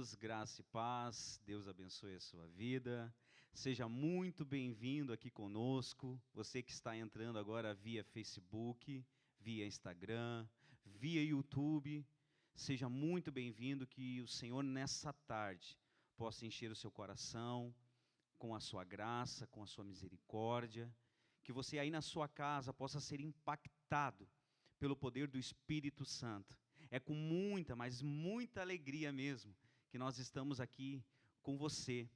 queridos, graça e paz, Deus abençoe a sua vida. Seja muito bem-vindo aqui conosco, você que está entrando agora via Facebook, via Instagram, via YouTube. Seja muito bem-vindo, que o Senhor nessa tarde possa encher o seu coração com a sua graça, com a sua misericórdia, que você aí na sua casa possa ser impactado pelo poder do Espírito Santo. É com muita, mas muita alegria mesmo, que nós estamos aqui com você,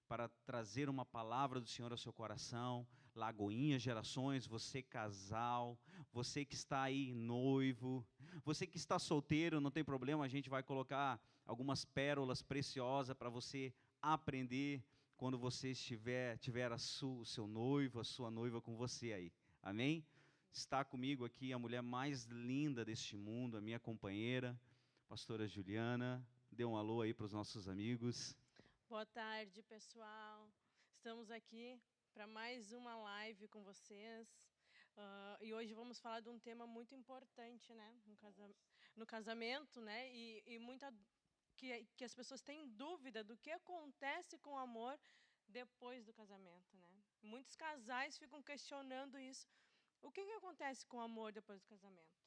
para trazer uma palavra do Senhor ao seu coração. Lagoinha Gerações, você casal, você que está aí noivo, você que está solteiro, não tem problema, a gente vai colocar algumas pérolas preciosas para você aprender quando você tiver o seu noivo, a sua noiva com você aí, amém? Está comigo aqui a mulher mais linda deste mundo, a minha companheira, pastora Juliana. Dê um alô aí para os nossos amigos. Boa tarde, pessoal. Estamos aqui para mais uma live com vocês. E hoje vamos falar de um tema muito importante, né? No casamento, né? E que as pessoas têm dúvida do que acontece com o amor depois do casamento, né? Muitos casais ficam questionando isso. O que acontece com o amor depois do casamento?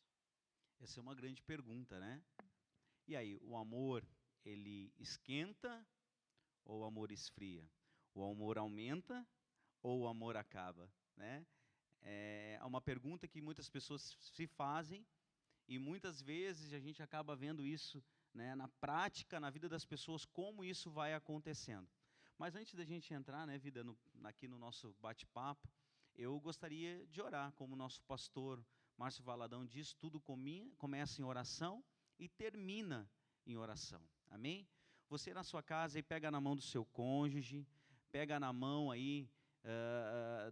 Essa é uma grande pergunta, né? E aí, o amor, ele esquenta ou o amor esfria? O amor aumenta ou o amor acaba, né? É uma pergunta que muitas pessoas se fazem e muitas vezes a gente acaba vendo isso, né, na prática, na vida das pessoas, como isso vai acontecendo. Mas antes da gente entrar, né, aqui no nosso bate-papo, eu gostaria de orar, como o nosso pastor Márcio Valadão diz, tudo começa em oração e termina em oração. Amém? Você na sua casa aí pega na mão do seu cônjuge, pega na mão aí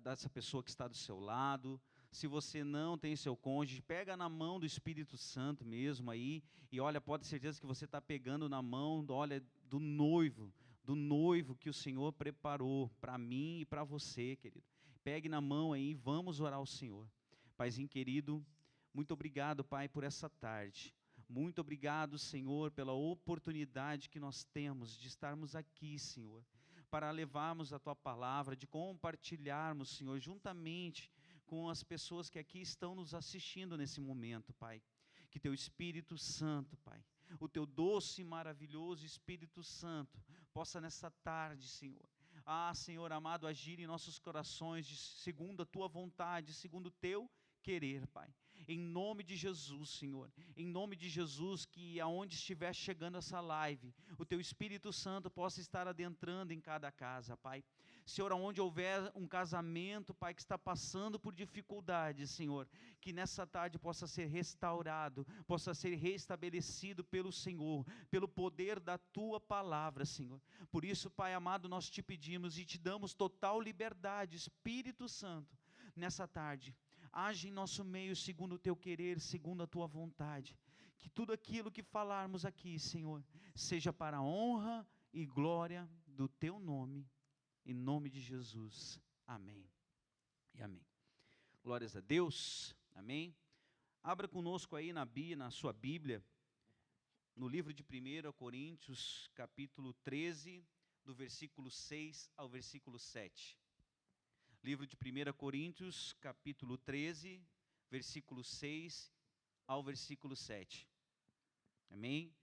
dessa pessoa que está do seu lado. Se você não tem seu cônjuge, pega na mão do Espírito Santo mesmo aí, e olha, pode ter certeza que você está pegando na mão, olha, do noivo que o Senhor preparou para mim e para você, querido. Pegue na mão aí, vamos orar ao Senhor. Paizinho querido, muito obrigado, Pai, por essa tarde. Muito obrigado, Senhor, pela oportunidade que nós temos de estarmos aqui, Senhor, para levarmos a Tua palavra, de compartilharmos, Senhor, juntamente com as pessoas que aqui estão nos assistindo nesse momento, Pai. Que Teu Espírito Santo, Pai, o Teu doce e maravilhoso Espírito Santo, possa nessa tarde, Senhor, Senhor amado, agir em nossos corações, segundo a Tua vontade, segundo o Teu querer, Pai, em nome de Jesus, Senhor, em nome de Jesus, que aonde estiver chegando essa live, o Teu Espírito Santo possa estar adentrando em cada casa, Pai. Senhor, aonde houver um casamento, Pai, que está passando por dificuldades, Senhor, que nessa tarde possa ser restaurado, possa ser restabelecido pelo Senhor, pelo poder da Tua palavra, Senhor. Por isso, Pai amado, nós te pedimos e te damos total liberdade, Espírito Santo, nessa tarde. Age em nosso meio segundo o Teu querer, segundo a Tua vontade. Que tudo aquilo que falarmos aqui, Senhor, seja para a honra e glória do Teu nome, em nome de Jesus. Amém e amém. Glórias a Deus. Amém. Abra conosco aí na sua Bíblia, no livro de 1 Coríntios, capítulo 13, do versículo 6 ao versículo 7. Livro de 1 Coríntios, capítulo 13, versículo 6 ao versículo 7. Amém?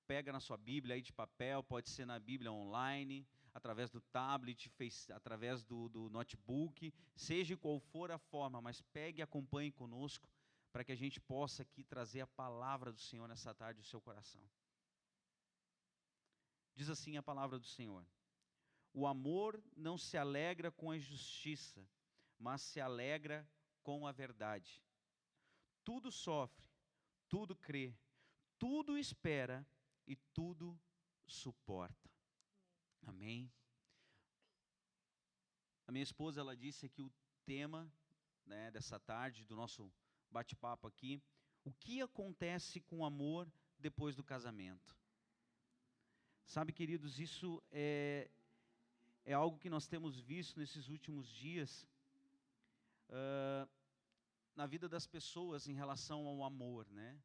Pega na sua Bíblia aí de papel, pode ser na Bíblia online, através do tablet, através do notebook, seja qual for a forma, mas pegue e acompanhe conosco, para que a gente possa aqui trazer a palavra do Senhor nessa tarde no seu coração. Diz assim a palavra do Senhor: o amor não se alegra com a injustiça, mas se alegra com a verdade. Tudo sofre, tudo crê, tudo espera e tudo suporta. Amém. A minha esposa, ela disse que o tema, né, dessa tarde, do nosso bate-papo aqui, o que acontece com o amor depois do casamento? Sabe, queridos, isso é algo que nós temos visto nesses últimos dias, na vida das pessoas em relação ao amor, né?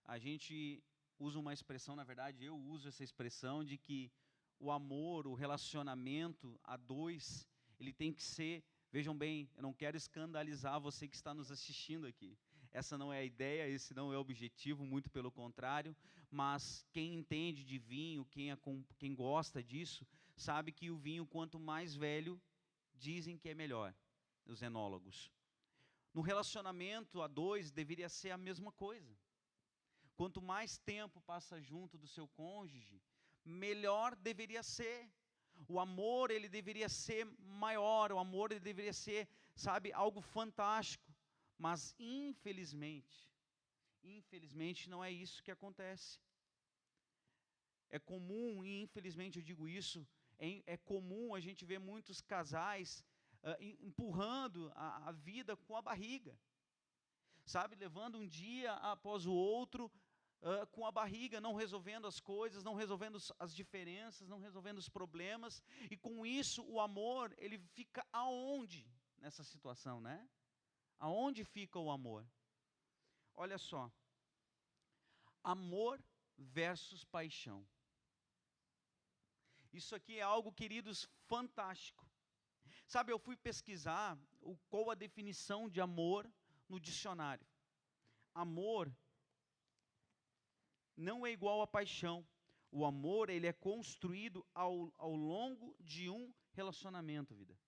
A gente usa uma expressão, na verdade, eu uso essa expressão de que o amor, o relacionamento a dois, ele tem que ser, vejam bem, eu não quero escandalizar você que está nos assistindo aqui. Essa não é a ideia, esse não é o objetivo, muito pelo contrário, mas quem entende de vinho, quem gosta disso, sabe que o vinho, quanto mais velho, dizem que é melhor, os enólogos. No relacionamento a dois, deveria ser a mesma coisa. Quanto mais tempo passa junto do seu cônjuge, melhor deveria ser. O amor, ele deveria ser maior, o amor, ele deveria ser, sabe, algo fantástico. Mas, infelizmente, não é isso que acontece. É comum, e infelizmente eu digo isso, é comum a gente ver muitos casais empurrando a vida com a barriga. Sabe, levando um dia após o outro, com a barriga, não resolvendo as coisas, não resolvendo as diferenças, não resolvendo os problemas. E com isso, o amor, ele fica aonde nessa situação, né? Aonde fica o amor? Olha só. Amor versus paixão. Isso aqui é algo, queridos, fantástico. Sabe, eu fui pesquisar qual a definição de amor no dicionário. Amor não é igual a paixão. O amor, ele é construído ao longo de um relacionamento, vida.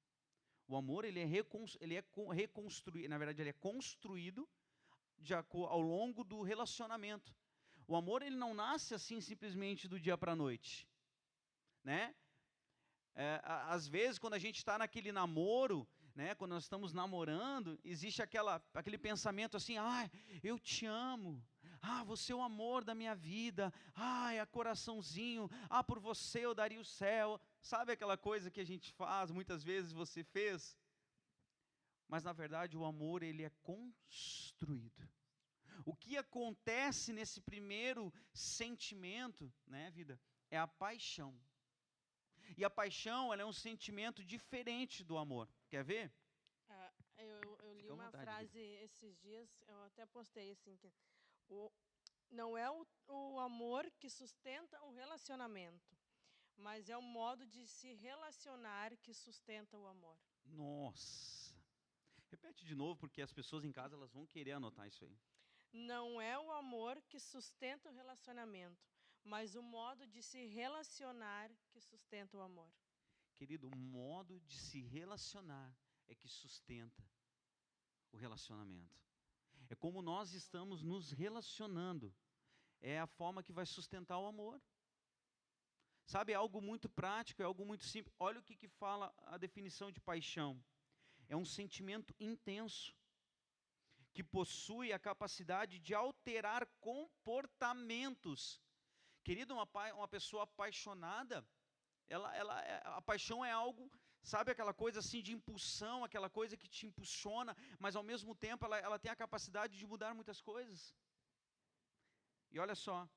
O amor, ele é reconstruído, na verdade, ele é construído ao longo do relacionamento. O amor, ele não nasce assim simplesmente do dia para a noite, né? Às vezes, quando a gente está naquele namoro, né, quando nós estamos namorando, existe aquele pensamento assim, eu te amo, você é o amor da minha vida, é coraçãozinho, por você eu daria o céu. Sabe aquela coisa que a gente faz, muitas vezes você fez? Mas na verdade o amor, ele é construído. O que acontece nesse primeiro sentimento, né, vida, é a paixão. E a paixão, ela é um sentimento diferente do amor. Quer ver? Eu li uma frase esses dias, eu até postei assim, que não é o amor que sustenta um relacionamento, mas é o modo de se relacionar que sustenta o amor. Nossa! Repete de novo, porque as pessoas em casa elas vão querer anotar isso aí. Não é o amor que sustenta o relacionamento, mas o modo de se relacionar que sustenta o amor. Querido, o modo de se relacionar é que sustenta o relacionamento. É como nós estamos nos relacionando. É a forma que vai sustentar o amor. Sabe, é algo muito prático, é algo muito simples. Olha o que fala a definição de paixão. É um sentimento intenso, que possui a capacidade de alterar comportamentos. Querido, uma pessoa apaixonada, a paixão é algo, sabe, aquela coisa assim de impulsão, aquela coisa que te impulsiona, mas ao mesmo tempo ela tem a capacidade de mudar muitas coisas. E olha só,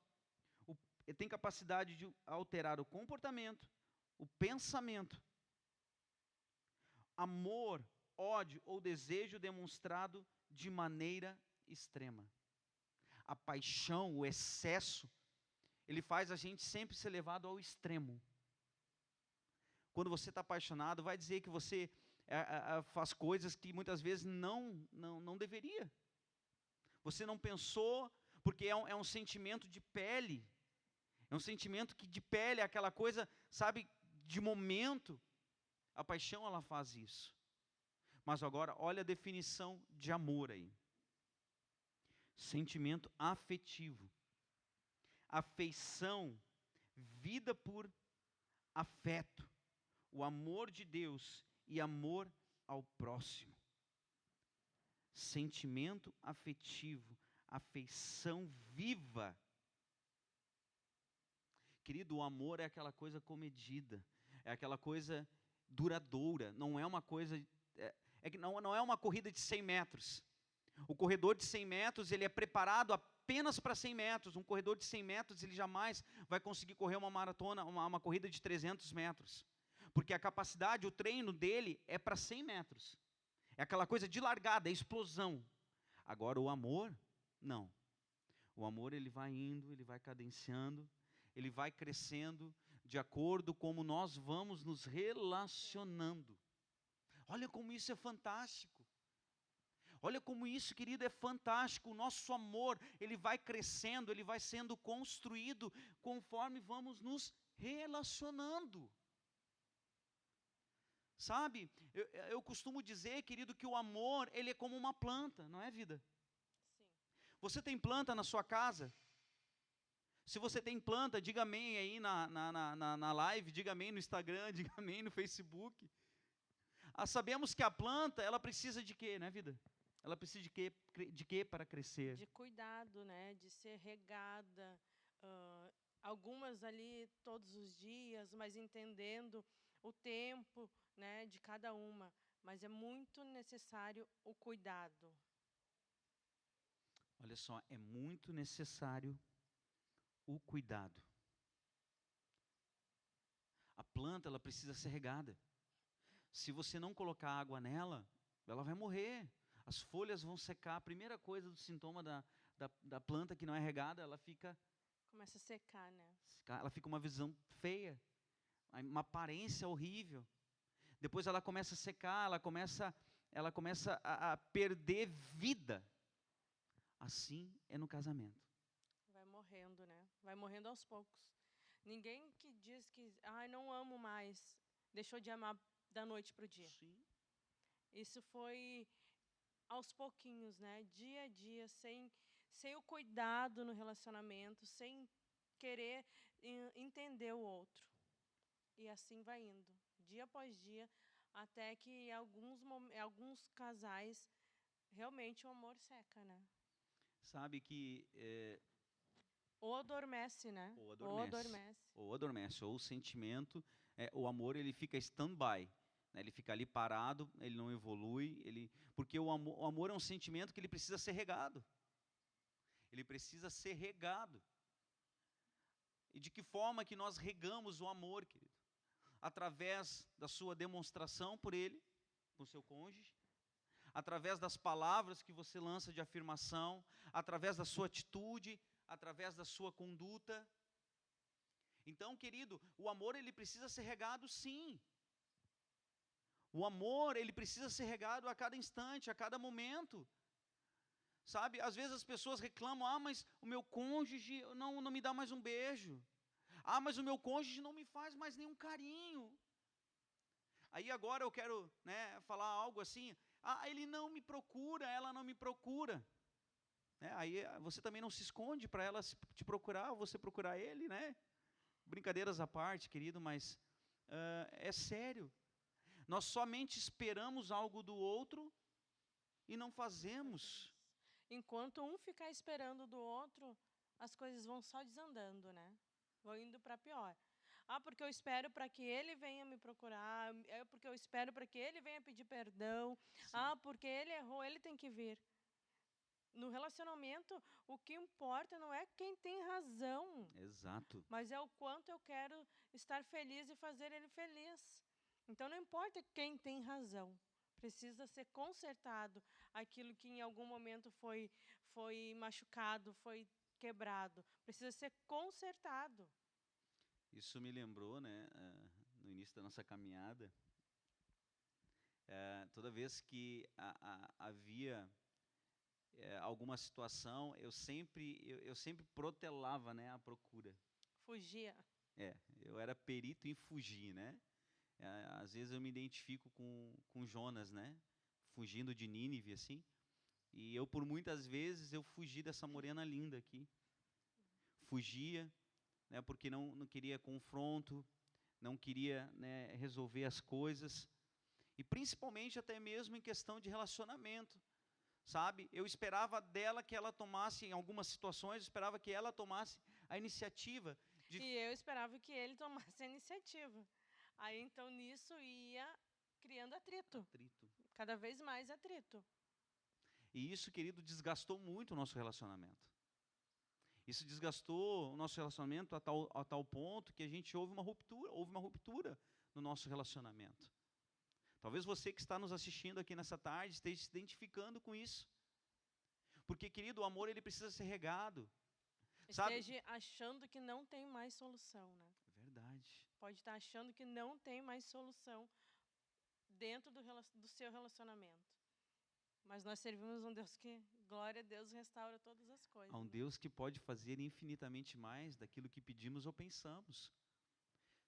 ele tem capacidade de alterar o comportamento, o pensamento. Amor, ódio ou desejo demonstrado de maneira extrema. A paixão, o excesso, ele faz a gente sempre ser levado ao extremo. Quando você está apaixonado, vai dizer que você faz coisas que muitas vezes não deveria. Você não pensou, porque é um sentimento de pele. É um sentimento que de pele, aquela coisa, sabe, de momento. A paixão, ela faz isso. Mas agora, olha a definição de amor aí. Sentimento afetivo. Afeição, vida por afeto. O amor de Deus e amor ao próximo. Sentimento afetivo, afeição viva. Querido, o amor é aquela coisa comedida, é aquela coisa duradoura, não é uma coisa, não é uma corrida de 100 metros. O corredor de 100 metros, ele é preparado apenas para 100 metros. Um corredor de 100 metros, ele jamais vai conseguir correr uma maratona, uma corrida de 300 metros. Porque a capacidade, o treino dele é para 100 metros. É aquela coisa de largada, é explosão. Agora o amor, não. O amor, ele vai indo, ele vai cadenciando, ele vai crescendo de acordo com como nós vamos nos relacionando. Olha como isso é fantástico. Olha como isso, querido, é fantástico. O nosso amor, ele vai crescendo, ele vai sendo construído conforme vamos nos relacionando. Sabe, eu costumo dizer, querido, que o amor, ele é como uma planta, não é, vida? Sim. Você tem planta na sua casa? Se você tem planta, diga amém aí na live, diga amém no Instagram, diga amém no Facebook. Sabemos que a planta, ela precisa de quê, né, vida? Ela precisa de quê para crescer? De cuidado, né? De ser regada. Algumas ali todos os dias, mas entendendo o tempo, né, de cada uma. Mas é muito necessário o cuidado. Olha só, é muito necessário o cuidado. A planta, ela precisa ser regada. Se você não colocar água nela, ela vai morrer. As folhas vão secar. A primeira coisa do sintoma da planta que não é regada, ela fica... Começa a secar, né? Ela fica uma visão feia, uma aparência horrível. Depois ela começa a secar, ela começa a perder vida. Assim é no casamento. Vai morrendo, né? Vai morrendo aos poucos. Ninguém que diz que, não amo mais, deixou de amar da noite para o dia. Sim. Isso foi aos pouquinhos, né? Dia a dia, sem o cuidado no relacionamento, sem querer entender o outro. E assim vai indo, dia após dia, até que em alguns casais, realmente o amor seca, né? Sabe que... Ou adormece, né? Ou adormece. Ou o sentimento, o amor, ele fica stand-by. Né? Ele fica ali parado, ele não evolui. Porque o amor é um sentimento que ele precisa ser regado. Ele precisa ser regado. E de que forma que nós regamos o amor, querido? Através da sua demonstração por ele, por seu cônjuge, através das palavras que você lança de afirmação, através da sua atitude, através da sua conduta. Então, querido, o amor, ele precisa ser regado, sim. O amor, ele precisa ser regado a cada instante, a cada momento. Sabe, às vezes as pessoas reclamam, mas o meu cônjuge não me dá mais um beijo. Mas o meu cônjuge não me faz mais nenhum carinho. Aí agora eu quero, né, falar algo assim, ele não me procura, ela não me procura. Aí você também não se esconde para ela te procurar, ou você procurar ele, né? Brincadeiras à parte, querido, mas é sério. Nós somente esperamos algo do outro e não fazemos. Enquanto um ficar esperando do outro, as coisas vão só desandando, né? Vão indo para pior. Porque eu espero para que ele venha me procurar, porque eu espero para que ele venha pedir perdão. Sim. Porque ele errou, ele tem que vir. No relacionamento, o que importa não é quem tem razão. Exato. Mas é o quanto eu quero estar feliz e fazer ele feliz. Então não importa quem tem razão. Precisa ser consertado aquilo que em algum momento foi machucado, foi quebrado. Precisa ser consertado. Isso me lembrou, né, no início da nossa caminhada, toda vez que havia alguma situação, eu sempre protelava, né, a procura. Fugia. Eu era perito em fugir, né? Às vezes eu me identifico com Jonas, né? Fugindo de Nínive, assim. E eu, por muitas vezes, eu fugi dessa morena linda aqui. Fugia, né, porque não queria confronto, não queria, né, resolver as coisas. E principalmente até mesmo em questão de relacionamento. Sabe? Eu esperava dela que ela tomasse, em algumas situações, eu esperava que ela tomasse a iniciativa. E eu esperava que ele tomasse a iniciativa. Aí, então, nisso ia criando atrito. Cada vez mais atrito. E isso, querido, desgastou muito o nosso relacionamento. Isso desgastou o nosso relacionamento a tal ponto que a gente houve uma ruptura no nosso relacionamento. Talvez você que está nos assistindo aqui nessa tarde esteja se identificando com isso. Porque, querido, o amor, ele precisa ser regado. Sabe? Esteja achando que não tem mais solução, né? Verdade. Pode estar achando que não tem mais solução dentro do seu relacionamento. Mas nós servimos um Deus que, glória a Deus, restaura todas as Há coisas, um né? Deus que pode fazer infinitamente mais daquilo que pedimos ou pensamos.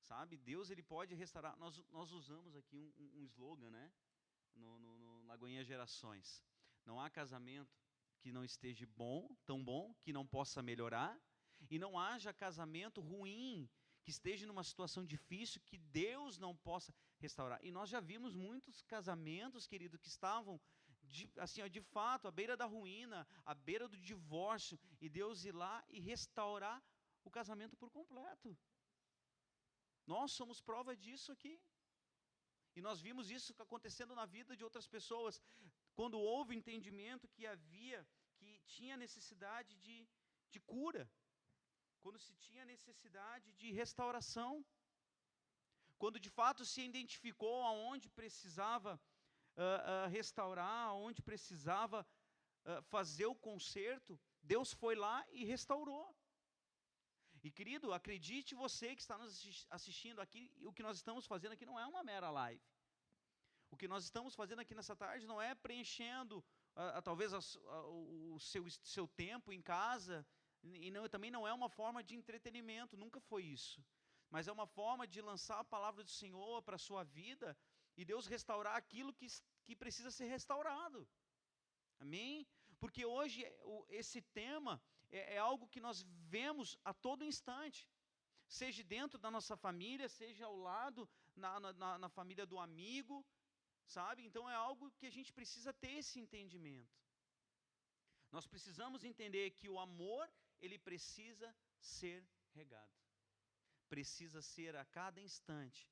Sabe? Deus, ele pode restaurar. Nós usamos aqui um slogan, né? No Lagoinha Gerações. Não há casamento que não esteja bom, tão bom, que não possa melhorar. E não haja casamento ruim, que esteja numa situação difícil, que Deus não possa restaurar. E nós já vimos muitos casamentos, querido, que estavam assim, ó, de fato, à beira da ruína, à beira do divórcio, e Deus ir lá e restaurar o casamento por completo. Nós somos prova disso aqui. E nós vimos isso acontecendo na vida de outras pessoas. Quando houve entendimento que tinha necessidade de cura. Quando se tinha necessidade de restauração. Quando de fato se identificou aonde precisava restaurar, aonde precisava fazer o conserto, Deus foi lá e restaurou. E querido, acredite você que está nos assistindo aqui, o que nós estamos fazendo aqui não é uma mera live. O que nós estamos fazendo aqui nessa tarde não é preenchendo talvez o seu tempo em casa, e também não é uma forma de entretenimento, nunca foi isso. Mas é uma forma de lançar a palavra do Senhor para a sua vida, e Deus restaurar aquilo que precisa ser restaurado. Amém? Porque hoje esse tema é algo que nós vemos a todo instante. Seja dentro da nossa família, seja ao lado, na família do amigo, sabe? Então é algo que a gente precisa ter esse entendimento. Nós precisamos entender que o amor, ele precisa ser regado. Precisa ser a cada instante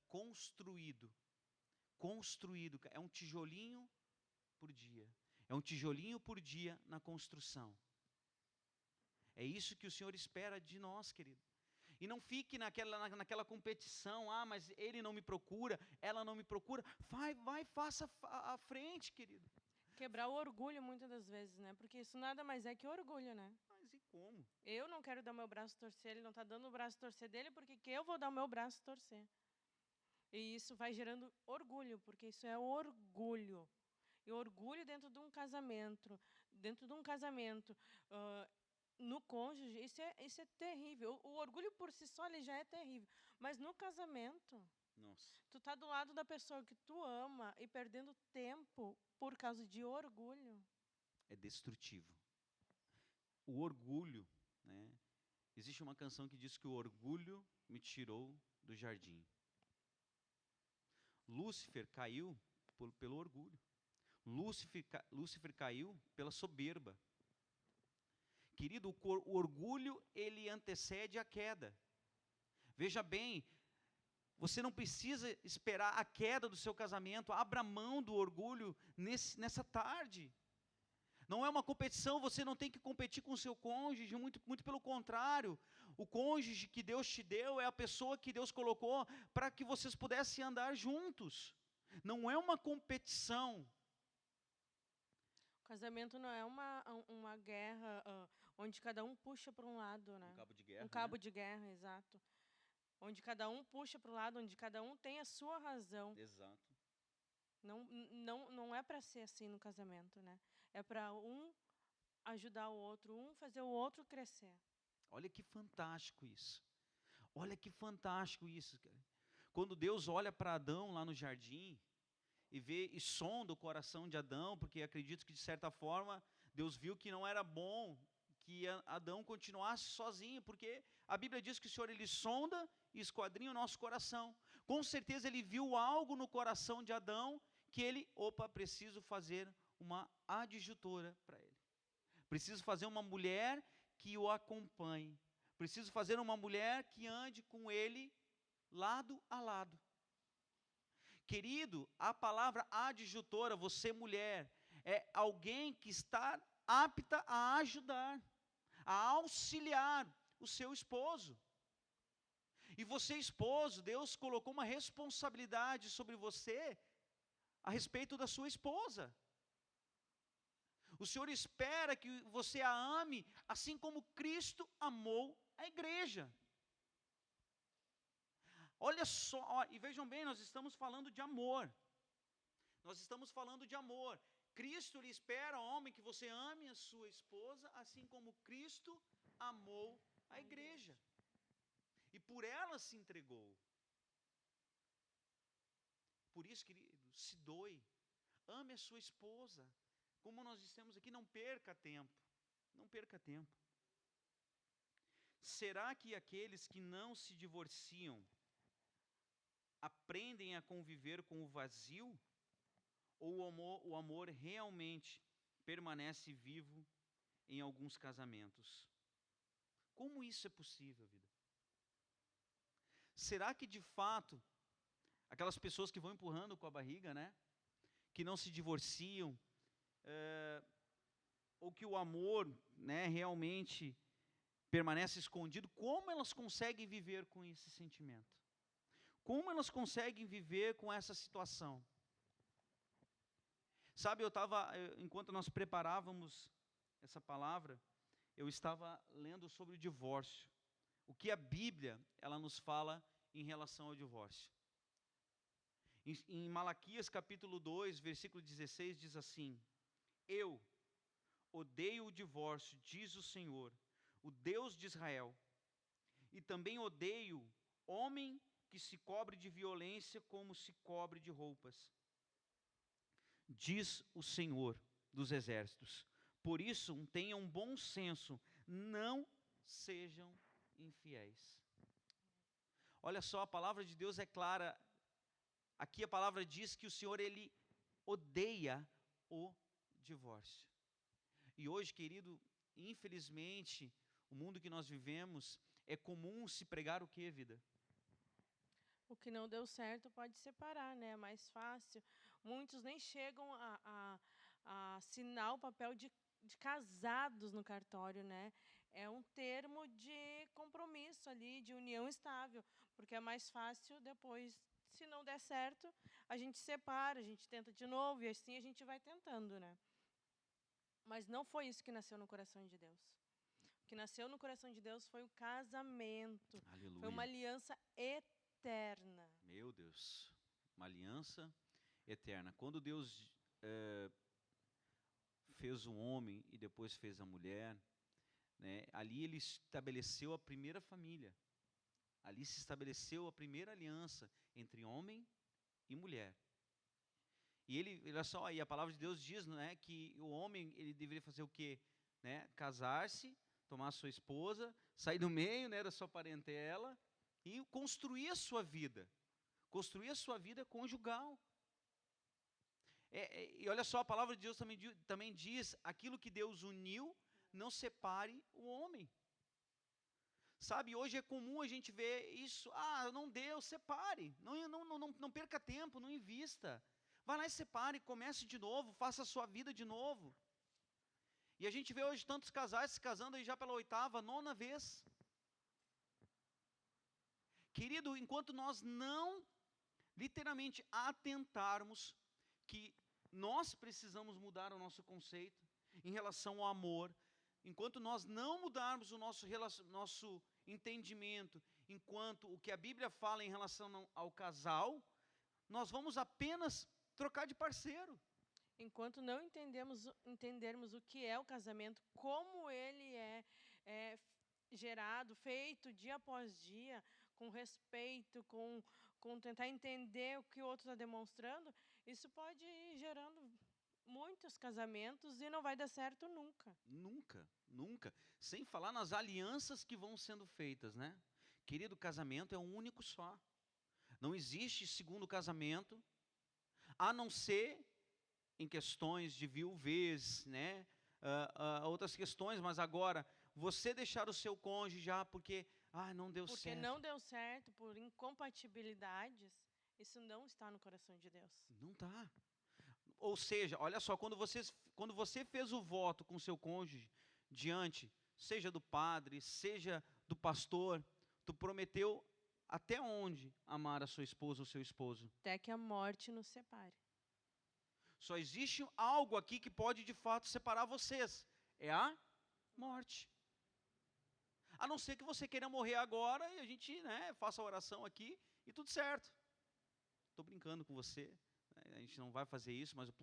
construído. Construído, é um tijolinho por dia. É um tijolinho por dia na construção. É isso que o Senhor espera de nós, querido. E não fique naquela competição, mas ele não me procura, ela não me procura. Vai, faça à frente, querido. Quebrar o orgulho muitas das vezes, né? Porque isso nada mais é que orgulho, né? Mas e como? Eu não quero dar meu braço torcer, ele não está dando o braço torcer dele, porque que eu vou dar o meu braço torcer. E isso vai gerando orgulho, porque isso é orgulho. E orgulho dentro de um casamento, no cônjuge, isso é terrível. O orgulho por si só ele já é terrível, mas no casamento, Nossa. tu tá do lado da pessoa que tu ama e perdendo tempo por causa de orgulho. É destrutivo. O orgulho, né? Existe uma canção que diz que o orgulho me tirou do jardim. Lúcifer caiu pelo orgulho. Lúcifer caiu pela soberba. Querido, o orgulho, ele antecede a queda. Veja bem, você não precisa esperar a queda do seu casamento. Abra mão do orgulho nessa tarde. Não é uma competição, você não tem que competir com o seu cônjuge, muito pelo contrário. O cônjuge que Deus te deu é a pessoa que Deus colocou para que vocês pudessem andar juntos. Não é uma competição. O casamento não é uma guerra onde cada um puxa para um lado, né? Um cabo de guerra, Um cabo né? de guerra, exato. Onde cada um puxa para o lado, onde cada um tem a sua razão. Exato. Não é para ser assim no casamento, né? É para um ajudar o outro, um fazer o outro crescer. Olha que fantástico isso. Olha que fantástico isso, cara. Quando Deus olha para Adão lá no jardim e vê e sonda o coração de Adão, porque acredito que de certa forma Deus viu que não era bom que Adão continuasse sozinho, porque a Bíblia diz que o Senhor ele sonda e esquadrinha o nosso coração. Com certeza ele viu algo no coração de Adão que ele, preciso fazer uma adjutora para ele. Preciso fazer uma mulher que o acompanhe. Preciso fazer uma mulher que ande com ele lado a lado. Querido, a palavra adjutora, você mulher, é alguém que está apta a ajudar, a auxiliar o seu esposo. E você, esposo, Deus colocou uma responsabilidade sobre você a respeito da sua esposa. O Senhor espera que você a ame assim como Cristo amou a igreja. Olha só, e vejam bem, nós estamos falando de amor. Nós estamos falando de amor. Cristo lhe espera, homem, que você ame a sua esposa assim como Cristo amou a igreja. E por ela se entregou. Por isso, querido, se doe. Ame a sua esposa. Como nós dissemos aqui, não perca tempo. Não perca tempo. Será que aqueles que não se divorciam aprendem a conviver com o vazio? Ou o amor realmente permanece vivo em alguns casamentos? Como isso é possível, vida? Será que de fato, aquelas pessoas que vão empurrando com a barriga, né? Que não se divorciam, ou que o amor, né, realmente permanece escondido, como elas conseguem viver com esse sentimento? Como elas conseguem viver com essa situação? Sabe, enquanto nós preparávamos essa palavra, eu estava lendo sobre o divórcio. O que a Bíblia, ela nos fala em relação ao divórcio. Em Malaquias capítulo 2, versículo 16, diz assim: eu odeio o divórcio, diz o Senhor, o Deus de Israel, e também odeio homem que se cobre de violência como se cobre de roupas. Diz o Senhor dos exércitos. Por isso, tenham bom senso, não sejam infiéis. Olha só, a palavra de Deus é clara. Aqui a palavra diz que o Senhor, Ele odeia o divórcio. E hoje, querido, infelizmente, o mundo que nós vivemos, é comum se pregar o quê, vida? O que não deu certo pode separar, né? É mais fácil. Muitos nem chegam a assinar o papel de casados no cartório, né? É um termo de compromisso ali, de união estável, porque é mais fácil depois, se não der certo, a gente separa, a gente tenta de novo e assim a gente vai tentando, né? Mas não foi isso que nasceu no coração de Deus. O que nasceu no coração de Deus foi o casamento. Aleluia. Foi uma aliança eterna. Meu Deus, uma aliança eterna. Quando Deus fez o homem e depois fez a mulher, né, ali Ele estabeleceu a primeira família. Ali se estabeleceu a primeira aliança entre homem e mulher. E olha só, e a palavra de Deus diz, né, que o homem, ele deveria fazer o quê? Né, casar-se, tomar sua esposa, sair do meio, né, da sua parentela e construir a sua vida. Construir a sua vida conjugal. E olha só, a palavra de Deus também diz, aquilo que Deus uniu, não separe o homem. Sabe, hoje é comum a gente ver isso, não deu, separe, não perca tempo, não invista. Vai lá e separe, comece de novo, faça a sua vida de novo. E a gente vê hoje tantos casais se casando aí já pela 8ª, 9ª vez. Querido, enquanto nós não literalmente atentarmos que nós precisamos mudar o nosso conceito em relação ao amor, enquanto nós não mudarmos o nosso entendimento, enquanto o que a Bíblia fala em relação ao casal, nós vamos apenas trocar de parceiro. Enquanto não entendermos o que é o casamento, como ele é gerado, feito dia após dia, com respeito, com tentar entender o que o outro está demonstrando, isso pode ir gerando muitos casamentos e não vai dar certo nunca. Nunca, nunca. Sem falar nas alianças que vão sendo feitas, né? Querido, casamento é um único só. Não existe segundo casamento, a não ser em questões de viuvez, né? Outras questões, mas agora, você deixar o seu cônjuge já porque não deu certo. Porque não deu certo, por incompatibilidades, isso não está no coração de Deus. Não está. Ou seja, olha só, quando você fez o voto com seu cônjuge, diante, seja do padre, seja do pastor, tu prometeu até onde amar a sua esposa ou seu esposo? Até que a morte nos separe. Só existe algo aqui que pode de fato separar vocês. É a morte. A não ser que você queira morrer agora e a gente, né, faça a oração aqui e tudo certo. Estou brincando com você, né? A gente não vai fazer isso, mas o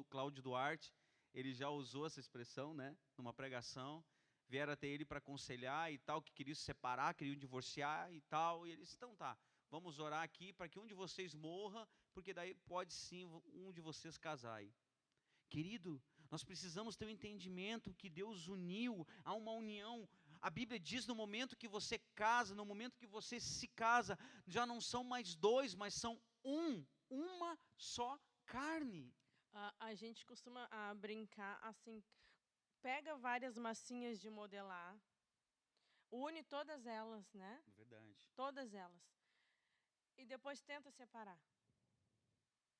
Cláudio Duarte, ele já usou essa expressão, né, numa pregação. Vieram até ele para aconselhar e tal, que queriam se separar, queriam divorciar e tal. E ele disse, então tá, vamos orar aqui para que um de vocês morra, porque daí pode sim um de vocês casar aí. Querido, nós precisamos ter um entendimento que Deus uniu, há uma união. A Bíblia diz no momento que você casa, no momento que você se casa, já não são mais dois, mas são uma só carne. A gente costuma brincar assim, pega várias massinhas de modelar, une todas elas, né? Verdade. Todas elas. E depois tenta separar.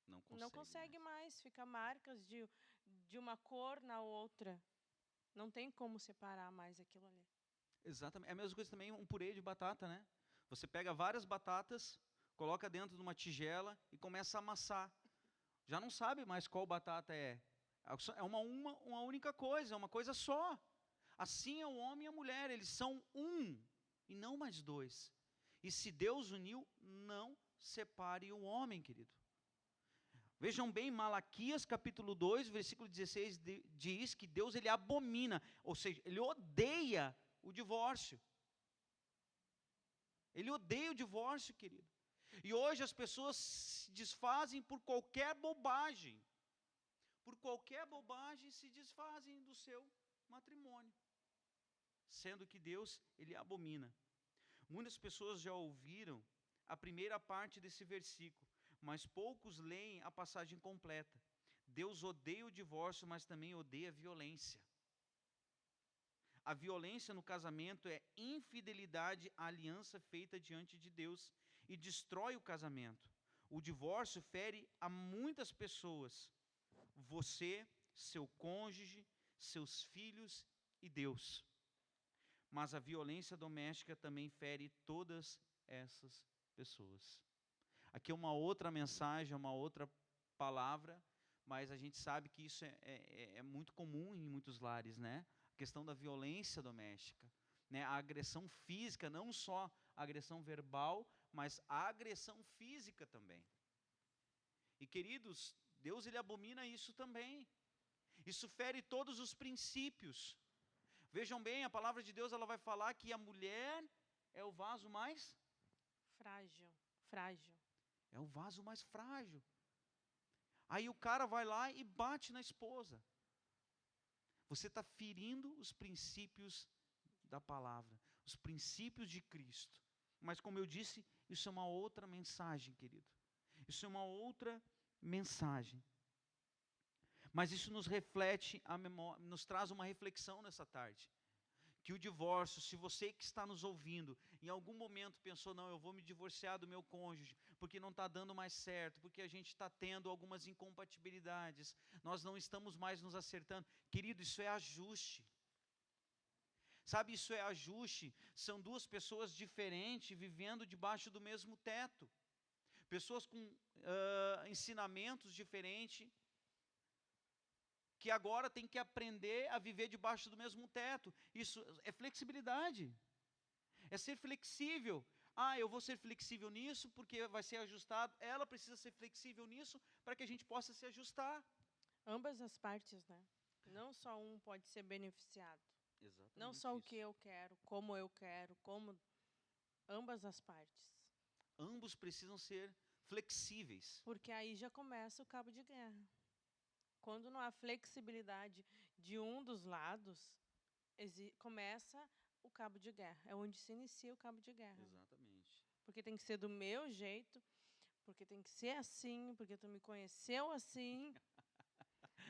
Não consegue, Não consegue mais, fica marcas de uma cor na outra. Não tem como separar mais aquilo ali. Exatamente. É a mesma coisa também um purê de batata, né? Você pega várias batatas, coloca dentro de uma tigela e começa a amassar. Já não sabe mais qual batata é. É uma única coisa, é uma coisa só. Assim é o homem e a mulher, eles são um e não mais dois. E se Deus uniu, não separe o homem, querido. Vejam bem, Malaquias capítulo 2, versículo 16, diz que Deus ele abomina, ou seja, ele odeia o divórcio. Ele odeia o divórcio, querido. E hoje as pessoas se desfazem por qualquer bobagem. Por qualquer bobagem se desfazem do seu matrimônio. Sendo que Deus, ele abomina. Muitas pessoas já ouviram a primeira parte desse versículo, mas poucos leem a passagem completa. Deus odeia o divórcio, mas também odeia a violência. A violência no casamento é infidelidade à aliança feita diante de Deus e destrói o casamento. O divórcio fere a muitas pessoas. Você, seu cônjuge, seus filhos e Deus. Mas a violência doméstica também fere todas essas pessoas. Aqui é uma outra mensagem, uma outra palavra, mas a gente sabe que isso é muito comum em muitos lares, né? A questão da violência doméstica, né? A agressão física, não só a agressão verbal, mas a agressão física também. E queridos, Deus ele abomina isso também. Isso fere todos os princípios. Vejam bem, a palavra de Deus ela vai falar que a mulher é o vaso mais frágil. É o vaso mais frágil. Aí o cara vai lá e bate na esposa. Você está ferindo os princípios da palavra, os princípios de Cristo. Mas como eu disse, isso é uma outra mensagem, querido. Isso é uma outra mensagem. Mas isso nos reflete a memória, nos traz uma reflexão nessa tarde. Que o divórcio, se você que está nos ouvindo, em algum momento pensou, não, eu vou me divorciar do meu cônjuge, porque não está dando mais certo, porque a gente está tendo algumas incompatibilidades, nós não estamos mais nos acertando. Querido, isso é ajuste. Sabe, isso é ajuste. São duas pessoas diferentes vivendo debaixo do mesmo teto. Pessoas com ensinamentos diferentes, que agora tem que aprender a viver debaixo do mesmo teto. Isso é flexibilidade. É ser flexível. Ah, eu vou ser flexível nisso porque vai ser ajustado. Ela precisa ser flexível nisso para que a gente possa se ajustar. Ambas as partes, né? Não só um pode ser beneficiado. Exatamente. Não só o que eu quero, como ambas as partes. Ambos precisam ser flexíveis. Porque aí já começa o cabo de guerra. Quando não há flexibilidade de um dos lados, começa o cabo de guerra. É onde se inicia o cabo de guerra. Exatamente. Porque tem que ser do meu jeito, porque tem que ser assim, porque tu me conheceu assim.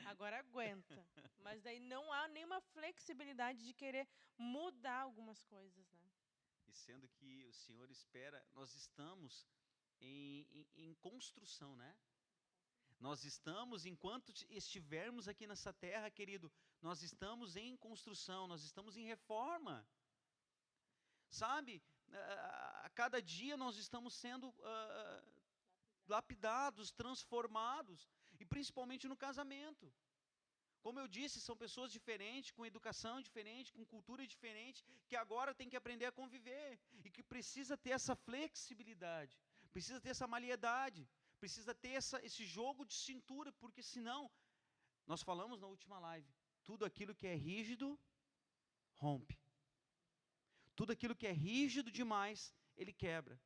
Agora aguenta. Mas daí não há nenhuma flexibilidade de querer mudar algumas coisas, né? E sendo que o Senhor espera, nós estamos em construção, né? Nós estamos, enquanto estivermos aqui nessa terra, querido, nós estamos em construção, nós estamos em reforma. Sabe, a cada dia nós estamos sendo lapidados, transformados. E principalmente no casamento. Como eu disse, são pessoas diferentes, com educação diferente, com cultura diferente, que agora tem que aprender a conviver. E que precisa ter essa flexibilidade, precisa ter essa maleidade, precisa ter esse jogo de cintura, porque senão, nós falamos na última live, tudo aquilo que é rígido, rompe. Tudo aquilo que é rígido demais, ele quebra.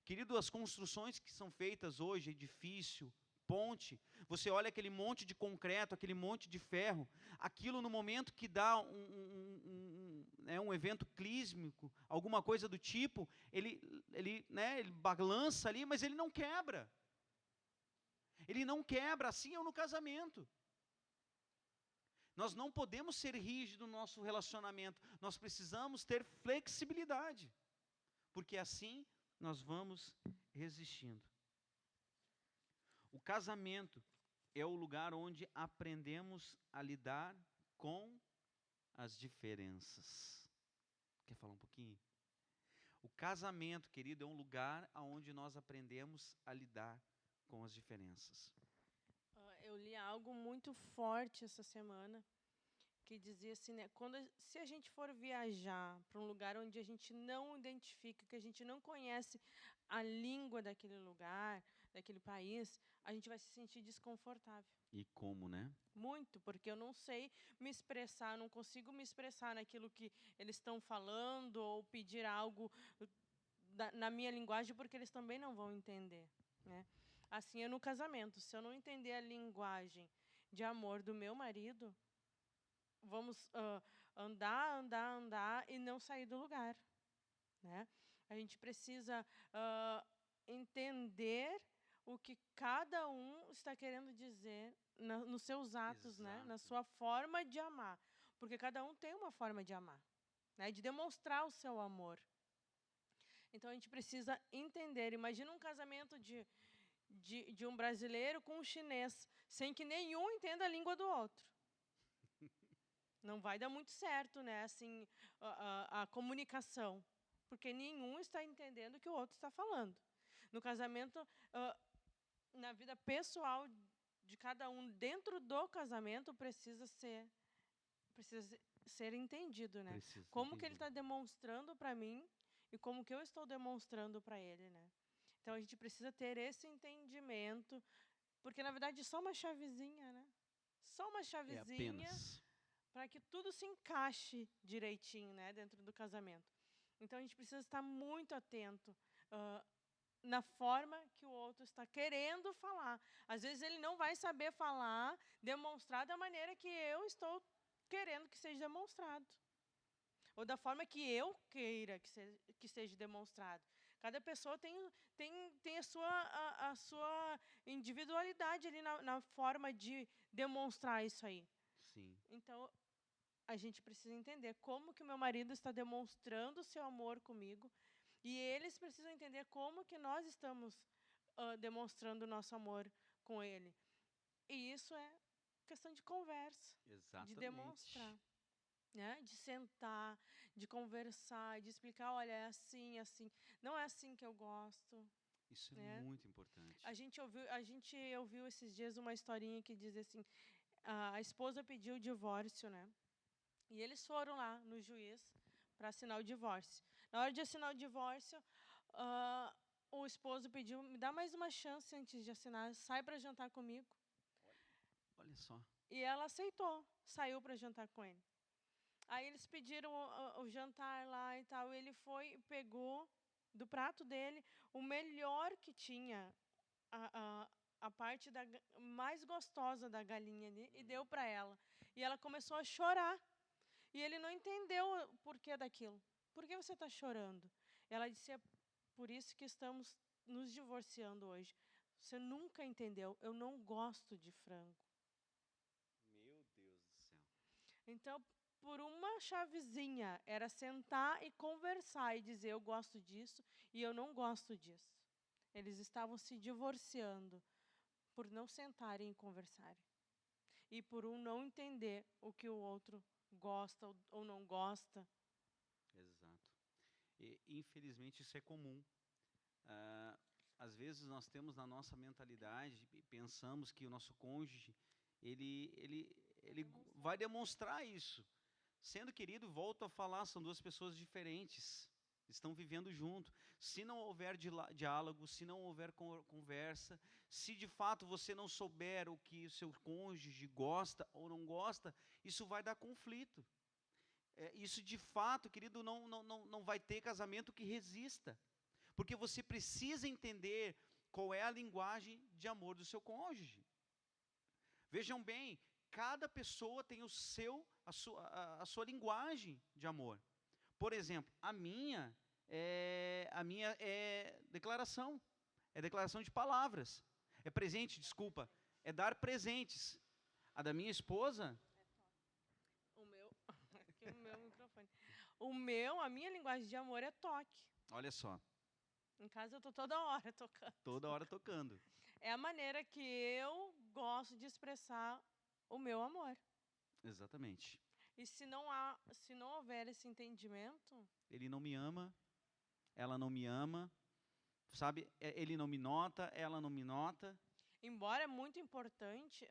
Querido, as construções que são feitas hoje, edifício, ponte, você olha aquele monte de concreto, aquele monte de ferro, aquilo no momento que dá um evento clísmico, alguma coisa do tipo, ele balança ali, mas ele não quebra. Ele não quebra, assim é no casamento. Nós não podemos ser rígidos no nosso relacionamento, nós precisamos ter flexibilidade, porque assim nós vamos resistindo. O casamento é o lugar onde aprendemos a lidar com as diferenças. Quer falar um pouquinho? O casamento, querido, é um lugar onde nós aprendemos a lidar com as diferenças. Eu li algo muito forte essa semana, que dizia assim, né, se a gente for viajar para um lugar onde a gente não identifica, que a gente não conhece a língua daquele lugar, daquele país, a gente vai se sentir desconfortável. E como, né? Muito, porque eu não sei me expressar, não consigo me expressar naquilo que eles estão falando ou pedir algo na minha linguagem, porque eles também não vão entender, né? Assim é no casamento. Se eu não entender a linguagem de amor do meu marido, vamos andar e não sair do lugar, né? A gente precisa entender o que cada um está querendo dizer nos seus atos, né? Na sua forma de amar, porque cada um tem uma forma de amar, né? De demonstrar o seu amor. Então a gente precisa entender. Imagina um casamento de um brasileiro com um chinês, sem que nenhum entenda a língua do outro. Não vai dar muito certo, né? Assim, a comunicação, porque nenhum está entendendo o que o outro está falando. No casamento, na vida pessoal de cada um, dentro do casamento, precisa ser entendido, né? Como que ele está demonstrando para mim e como que eu estou demonstrando para ele, né? Então, a gente precisa ter esse entendimento, porque, na verdade, é só uma chavezinha, né? Só uma chavezinha para que tudo se encaixe direitinho, né, dentro do casamento. Então, a gente precisa estar muito atento na forma que o outro está querendo falar. Às vezes, ele não vai saber falar, demonstrar da maneira que eu estou querendo que seja demonstrado. Ou da forma que eu queira que seja demonstrado. Cada pessoa tem a sua individualidade ali na forma de demonstrar isso aí. Sim. Então, a gente precisa entender como que o meu marido está demonstrando o seu amor comigo, e eles precisam entender como que nós estamos demonstrando o nosso amor com ele. E isso é questão de conversa, de demonstrar. Né? De sentar, de conversar, de explicar, olha, é assim, assim. Não é assim que eu gosto. Isso é muito importante. A gente ouviu esses dias uma historinha que diz assim, a esposa pediu o divórcio, né? E eles foram lá no juiz para assinar o divórcio. Na hora de assinar o divórcio, o esposo pediu, me dá mais uma chance antes de assinar, sai para jantar comigo. Olha só. E ela aceitou, saiu para jantar com ele. Aí eles pediram o jantar lá e tal, e ele foi e pegou do prato dele o melhor que tinha, a parte mais gostosa da galinha ali, e deu para ela. E ela começou a chorar. E ele não entendeu o porquê daquilo. Por que você está chorando? Ela disse, é por isso que estamos nos divorciando hoje. Você nunca entendeu, eu não gosto de frango. Meu Deus do céu. Então, por uma chavezinha, era sentar e conversar e dizer, eu gosto disso e eu não gosto disso. Eles estavam se divorciando por não sentarem e conversarem. E por um não entender o que o outro gosta ou não gosta. Exato. E, infelizmente, isso é comum. Às vezes nós temos na nossa mentalidade e pensamos que o nosso cônjuge, ele vai demonstrar isso. Sendo querido, volto a falar, são duas pessoas diferentes, estão vivendo junto. Se não houver diálogo, se não houver conversa, se de fato você não souber o que o seu cônjuge gosta ou não gosta, isso vai dar conflito. Isso de fato, querido, não vai ter casamento que resista. Porque você precisa entender qual é a linguagem de amor do seu cônjuge. Vejam bem, cada pessoa tem a sua linguagem de amor. Por exemplo, a minha é declaração. É declaração de palavras. É presente, desculpa. É dar presentes. A da minha esposa... Aqui o meu microfone. A minha linguagem de amor é toque. Olha só. Em casa eu estou toda hora tocando. Toda hora tocando. É a maneira que eu gosto de expressar o meu amor. Exatamente. E se não houver esse entendimento... Ele não me ama, ela não me ama, sabe? Ele não me nota, ela não me nota. Embora é muito importante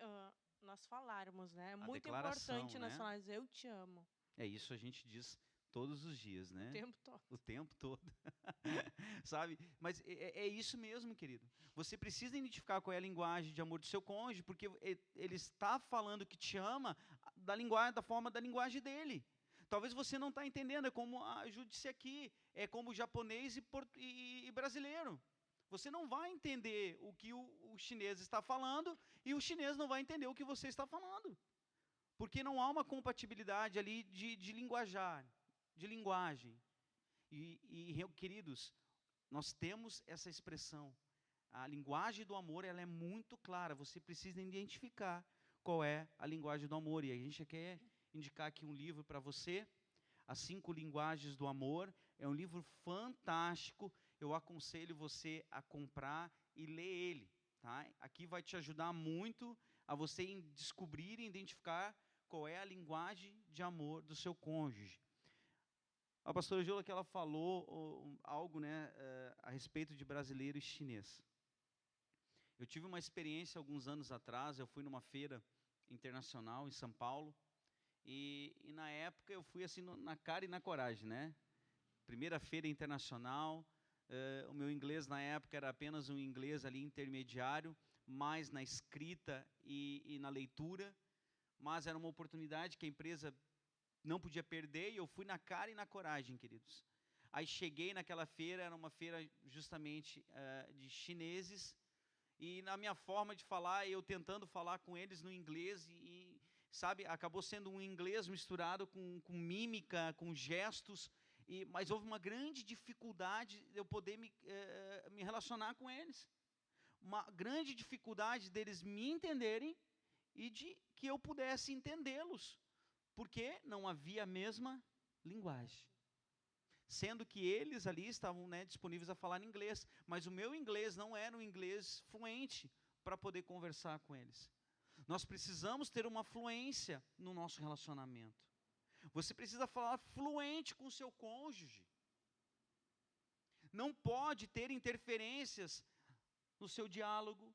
nós falarmos, né? É muito importante nós falarmos, eu te amo. Isso a gente diz todos os dias, né? O tempo todo. O tempo todo. Sabe? Mas é isso mesmo, querido. Você precisa identificar qual é a linguagem de amor do seu cônjuge, porque ele está falando que te ama da forma da linguagem dele. Talvez você não está entendendo, é como, ajude-se aqui, é como japonês e brasileiro. Você não vai entender o que o chinês está falando e o chinês não vai entender o que você está falando. Porque não há uma compatibilidade ali de linguajar, de linguagem. Queridos, nós temos essa expressão. A linguagem do amor, ela é muito clara. Você precisa identificar qual é a linguagem do amor. E a gente quer indicar aqui um livro para você, As 5 Linguagens do Amor. É um livro fantástico. Eu aconselho você a comprar e ler ele. Tá? Aqui vai te ajudar muito a você descobrir e identificar qual é a linguagem de amor do seu cônjuge. A pastora Júlia, que ela falou algo, né, a respeito de brasileiro e chinês. Eu tive uma experiência alguns anos atrás, eu fui numa feira internacional em São Paulo, e na época eu fui assim na cara e na coragem, né? Primeira feira internacional, o meu inglês na época era apenas um inglês ali intermediário, mais na escrita e na leitura, mas era uma oportunidade que a empresa não podia perder, e eu fui na cara e na coragem, queridos. Aí cheguei naquela feira, era uma feira justamente de chineses, e na minha forma de falar, eu tentando falar com eles no inglês, sabe, acabou sendo um inglês misturado com mímica, com gestos, mas houve uma grande dificuldade de eu poder me relacionar com eles. Uma grande dificuldade deles me entenderem e de que eu pudesse entendê-los, porque não havia a mesma linguagem. Sendo que eles ali estavam, né, disponíveis a falar inglês, mas o meu inglês não era um inglês fluente para poder conversar com eles. Nós precisamos ter uma fluência no nosso relacionamento. Você precisa falar fluente com o seu cônjuge. Não pode ter interferências no seu diálogo.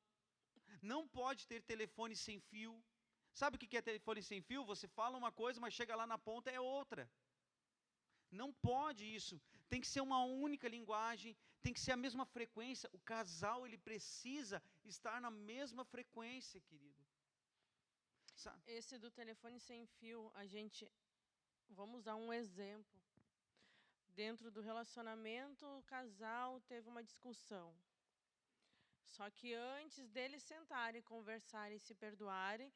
Não pode ter telefone sem fio. Sabe o que é telefone sem fio? Você fala uma coisa, mas chega lá na ponta é outra. Não pode isso. Tem que ser uma única linguagem, tem que ser a mesma frequência. O casal, ele precisa estar na mesma frequência, querido. Sabe? Esse do telefone sem fio, vamos dar um exemplo. Dentro do relacionamento, o casal teve uma discussão. Só que antes deles sentarem, conversarem e se perdoarem,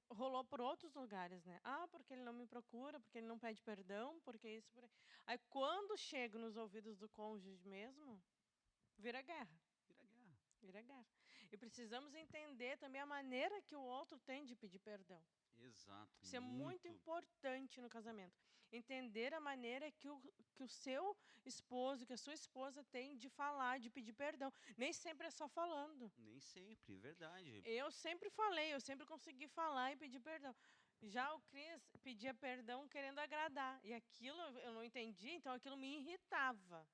rolou por outros lugares, né? Porque ele não me procura, porque ele não pede perdão, porque isso... Aí, quando chega nos ouvidos do cônjuge mesmo, vira guerra. Vira guerra. E precisamos entender também a maneira que o outro tem de pedir perdão. Exato. Isso é muito importante no casamento. Entender a maneira que o seu esposo, que a sua esposa tem de falar, de pedir perdão. Nem sempre é só falando. Nem sempre, verdade. Eu sempre falei, eu sempre consegui falar e pedir perdão. Já o Cris pedia perdão querendo agradar. E aquilo eu não entendi, então aquilo me irritava.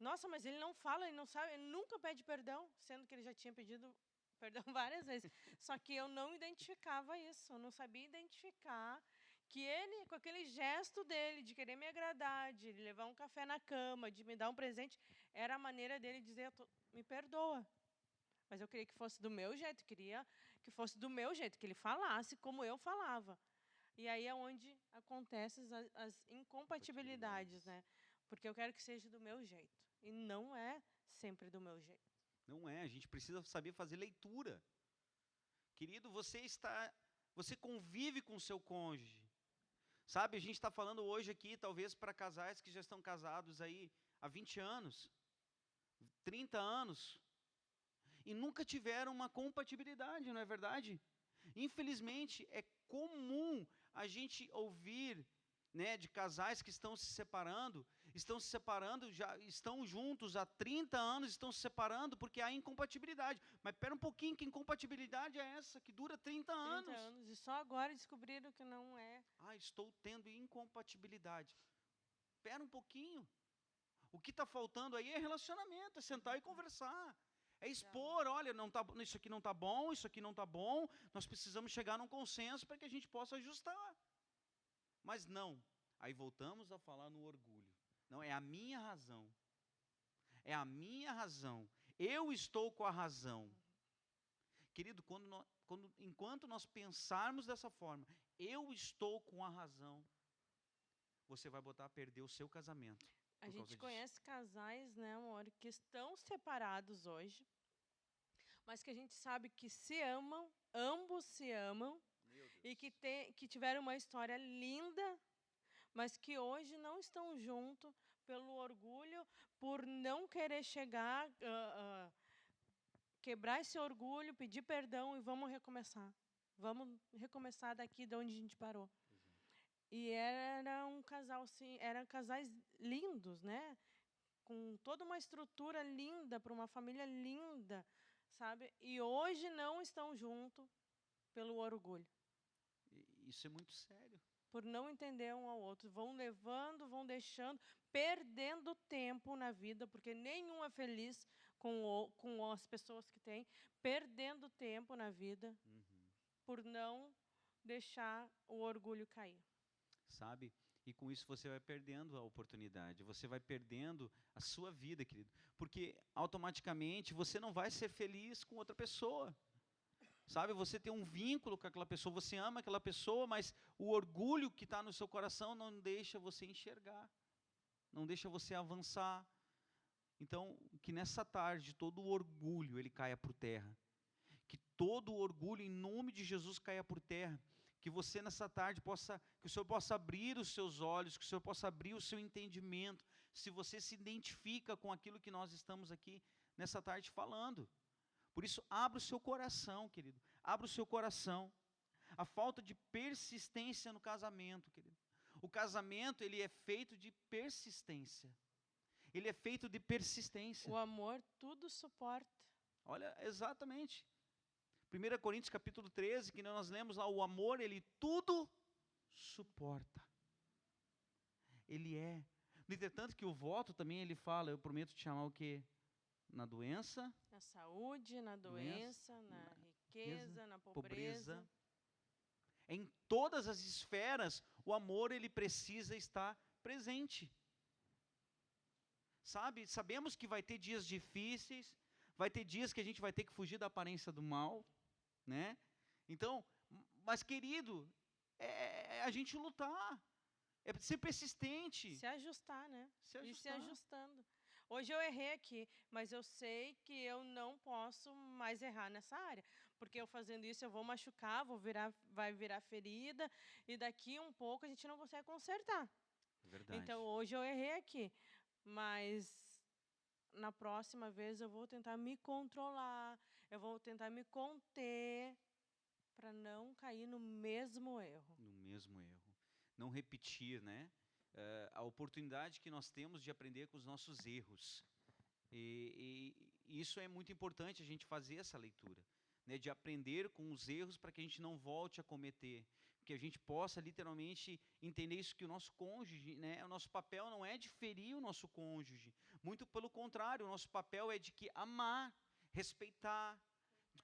Nossa, mas ele não fala, ele não sabe, ele nunca pede perdão, sendo que ele já tinha pedido perdão várias vezes. Só que eu não identificava isso, eu não sabia identificar que ele, com aquele gesto dele de querer me agradar, de levar um café na cama, de me dar um presente, era a maneira dele dizer, me perdoa. Mas eu queria que fosse do meu jeito, queria que fosse do meu jeito, que ele falasse como eu falava. E aí é onde acontecem as incompatibilidades, né? Porque eu quero que seja do meu jeito. E não é sempre do meu jeito. Não é, a gente precisa saber fazer leitura. Querido, você convive com o seu cônjuge. Sabe, a gente está falando hoje aqui, talvez para casais que já estão casados aí há 20 anos, 30 anos, e nunca tiveram uma compatibilidade, não é verdade? Infelizmente, é comum a gente ouvir, né, de casais que estão se separando, já estão juntos há 30 anos, estão se separando porque há incompatibilidade. Mas espera um pouquinho, que incompatibilidade é essa que dura 30 anos? 30 anos, e só agora descobriram que não é. Ah, estou tendo incompatibilidade. Espera um pouquinho. O que está faltando aí é relacionamento, é sentar e conversar. É expor, olha, não tá, isso aqui não está bom, isso aqui não está bom, nós precisamos chegar num consenso para que a gente possa ajustar. Mas não, aí voltamos a falar no orgulho. Não, é a minha razão. É a minha razão. Eu estou com a razão. Querido, enquanto nós pensarmos dessa forma, eu estou com a razão, você vai botar a perder o seu casamento. A gente conhece casais, né, amor, que estão separados hoje, mas que a gente sabe que se amam, ambos se amam, e que tiveram uma história linda, mas que hoje não estão juntos pelo orgulho, por não querer chegar, quebrar esse orgulho, pedir perdão e vamos recomeçar. Vamos recomeçar daqui de onde a gente parou. E era um casal, sim, eram casais lindos, né? Com toda uma estrutura linda, para uma família linda, sabe? E hoje não estão juntos pelo orgulho. Isso é muito sério. Por não entender um ao outro. Vão levando, vão deixando, perdendo tempo na vida, porque nenhum é feliz com as pessoas que têm, perdendo tempo na vida, por não deixar o orgulho cair. Sabe? E com isso você vai perdendo a oportunidade, você vai perdendo a sua vida, querido. Porque automaticamente você não vai ser feliz com outra pessoa. Sabe, você tem um vínculo com aquela pessoa, você ama aquela pessoa, mas o orgulho que está no seu coração não deixa você enxergar, não deixa você avançar. Então, que nessa tarde todo o orgulho ele caia por terra. Que todo o orgulho em nome de Jesus caia por terra. Que você nessa tarde que o Senhor possa abrir os seus olhos, que o Senhor possa abrir o seu entendimento, se você se identifica com aquilo que nós estamos aqui nessa tarde falando. Por isso, abra o seu coração, querido, abra o seu coração. A falta de persistência no casamento, querido. O casamento, ele é feito de persistência. Ele é feito de persistência. O amor tudo suporta. Olha, exatamente. 1 Coríntios capítulo 13, que nós lemos lá, o amor, ele tudo suporta. Ele é. No entretanto que o voto também, ele fala, eu prometo te chamar o quê? Na doença. Na saúde, na doença, na riqueza, na pobreza. Em todas as esferas, o amor, ele precisa estar presente. Sabe, sabemos que vai ter dias difíceis, vai ter dias que a gente vai ter que fugir da aparência do mal, né? Então, mas querido, é a gente lutar, é ser persistente. Se ajustar, né? Se ajustar. E se ajustando. Hoje eu errei aqui, mas eu sei que eu não posso mais errar nessa área, porque eu fazendo isso eu vou machucar, vai virar ferida, e daqui um pouco a gente não consegue consertar. Verdade. Então hoje eu errei aqui, mas na próxima vez eu vou tentar me controlar, eu vou tentar me conter para não cair no mesmo erro. No mesmo erro. Não repetir, né? A oportunidade que nós temos de aprender com os nossos erros. E isso é muito importante, a gente fazer essa leitura, né? De aprender com os erros para que a gente não volte a cometer. Que a gente possa literalmente entender isso, que o nosso cônjuge, né? O nosso papel não é de ferir o nosso cônjuge, Muito pelo contrário, o nosso papel é de que amar, respeitar,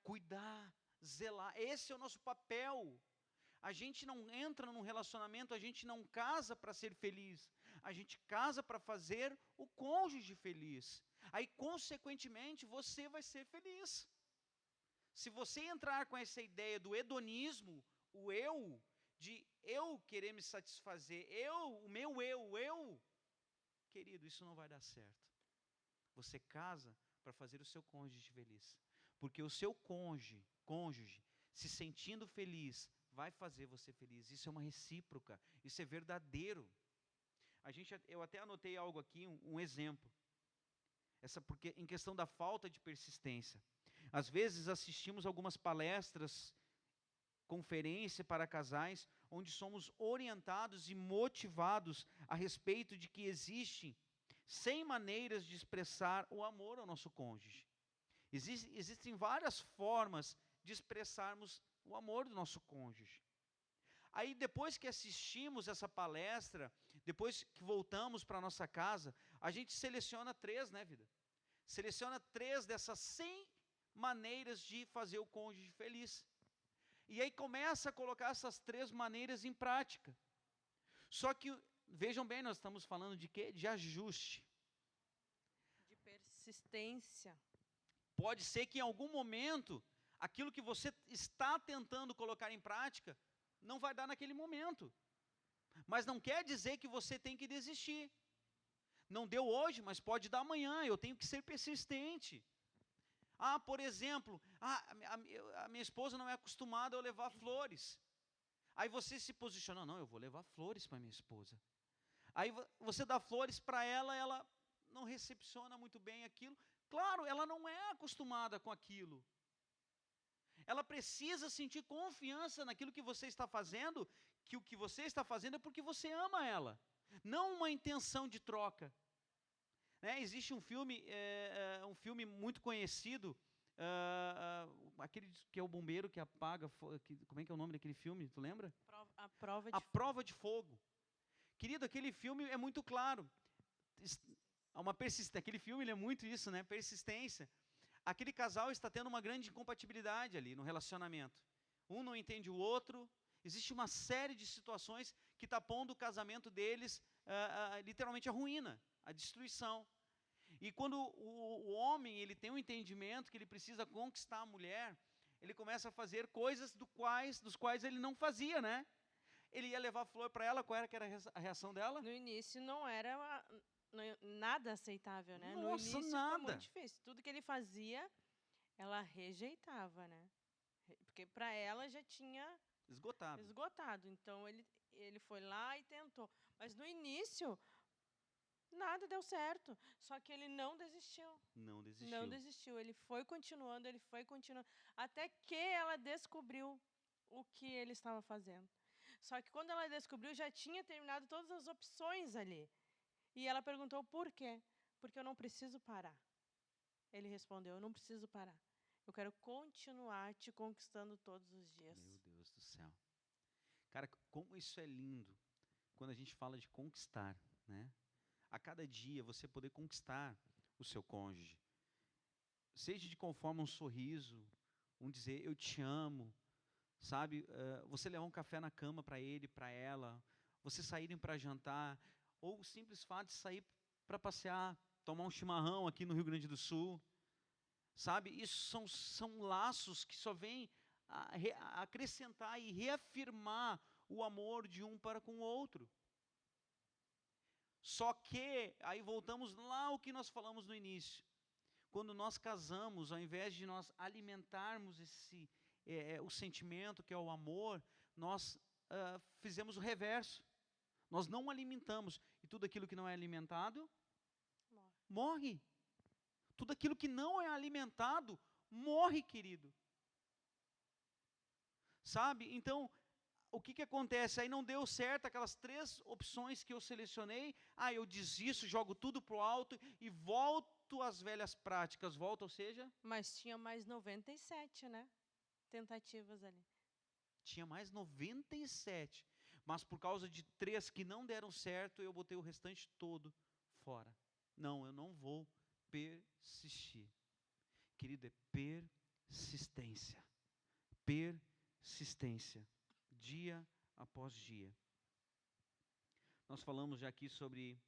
cuidar, zelar. Esse é o nosso papel. A gente não entra num relacionamento, a gente não casa para ser feliz. A gente casa para fazer o cônjuge feliz. Aí, consequentemente, você vai ser feliz. Se você entrar com essa ideia do hedonismo, o eu, de eu querer me satisfazer, o meu eu, querido, isso não vai dar certo. Você casa para fazer o seu cônjuge feliz. Porque o seu cônjuge, se sentindo feliz, vai fazer você feliz. Isso é uma recíproca, isso é verdadeiro. Eu até anotei algo aqui, um exemplo. Porque em questão da falta de persistência. Às vezes assistimos algumas palestras, conferência para casais, onde somos orientados e motivados a respeito de que existem 100 maneiras de expressar o amor ao nosso cônjuge. Existem várias formas de expressarmos o amor do nosso cônjuge. Aí depois que assistimos essa palestra, depois que voltamos para a nossa casa, a gente seleciona 3, né, vida? Seleciona 3 dessas 100 maneiras de fazer o cônjuge feliz. E aí começa a colocar essas 3 maneiras em prática. Só que, vejam bem, nós estamos falando de quê? De ajuste. De persistência. Pode ser que em algum momento, aquilo que você está tentando colocar em prática, não vai dar naquele momento. Mas não quer dizer que você tem que desistir. Não deu hoje, mas pode dar amanhã, eu tenho que ser persistente. Por exemplo, a minha esposa não é acostumada a eu levar flores. Aí você se posiciona, não, eu vou levar flores para minha esposa. Aí você dá flores para ela não recepciona muito bem aquilo. Claro, ela não é acostumada com aquilo. Ela precisa sentir confiança naquilo que você está fazendo, que o que você está fazendo é porque você ama ela, não uma intenção de troca. Existe um filme muito conhecido, aquele que é o bombeiro que apaga, como é que é o nome daquele filme, tu lembra? A Prova A Prova de Fogo. Querido, aquele filme é muito claro. Aquele filme ele é muito isso, né? Persistência. Aquele casal está tendo uma grande incompatibilidade ali no relacionamento. Um não entende o outro. Existe uma série de situações que está pondo o casamento deles literalmente à ruína, à destruição. E quando o homem ele tem um entendimento que ele precisa conquistar a mulher, ele começa a fazer coisas dos quais ele não fazia, né? Ele ia levar flor para ela, qual era que era a reação dela? No início não era nada aceitável, né? Nossa, no início nada. foi muito difícil. Tudo que ele fazia, ela rejeitava, né? Porque para ela já tinha esgotado. Então ele foi lá e tentou. Mas no início nada deu certo. Só que ele não desistiu. Não desistiu. Não desistiu. Ele foi continuando, até que ela descobriu o que ele estava fazendo. Só que quando ela descobriu, já tinha terminado todas as opções ali. E ela perguntou por quê? Porque eu não preciso parar. Ele respondeu, eu não preciso parar. Eu quero continuar te conquistando todos os dias. Meu Deus do céu. Cara, como isso é lindo quando a gente fala de conquistar, né? A cada dia você poder conquistar o seu cônjuge. Seja de conforme um sorriso, um dizer eu te amo, sabe? Você levar um café na cama para ele, para ela, você saírem para jantar, ou o simples fato de sair para passear, tomar um chimarrão aqui no Rio Grande do Sul, sabe? Isso são laços que só vêm a acrescentar e reafirmar o amor de um para com o outro. Só que, aí voltamos lá ao que nós falamos no início. Quando nós casamos, ao invés de nós alimentarmos o sentimento que é o amor, nós fizemos o reverso. Nós não alimentamos. E tudo aquilo que não é alimentado, morre. Tudo aquilo que não é alimentado, morre, querido. Sabe? Então, o que acontece? Aí não deu certo aquelas 3 opções que eu selecionei. Eu desisto, jogo tudo para o alto e volto às velhas práticas. Ou seja... Mas tinha mais 97, né? Tentativas ali. Tinha mais 97. Mas por causa de 3 que não deram certo, eu botei o restante todo fora. Não, eu não vou persistir. Querido, é persistência. Persistência. Dia após dia. Nós falamos já aqui sobre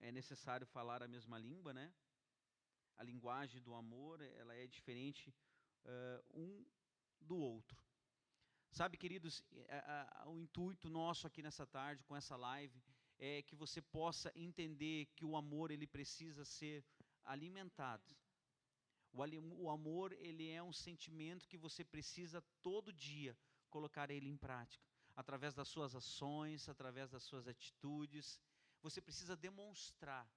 é necessário falar a mesma língua, né? A linguagem do amor, ela é diferente um do outro. Sabe, queridos, o intuito nosso aqui nessa tarde, com essa live, é que você possa entender que o amor, ele precisa ser alimentado. O amor, ele é um sentimento que você precisa todo dia colocar ele em prática. Através das suas ações, através das suas atitudes. Você precisa demonstrar,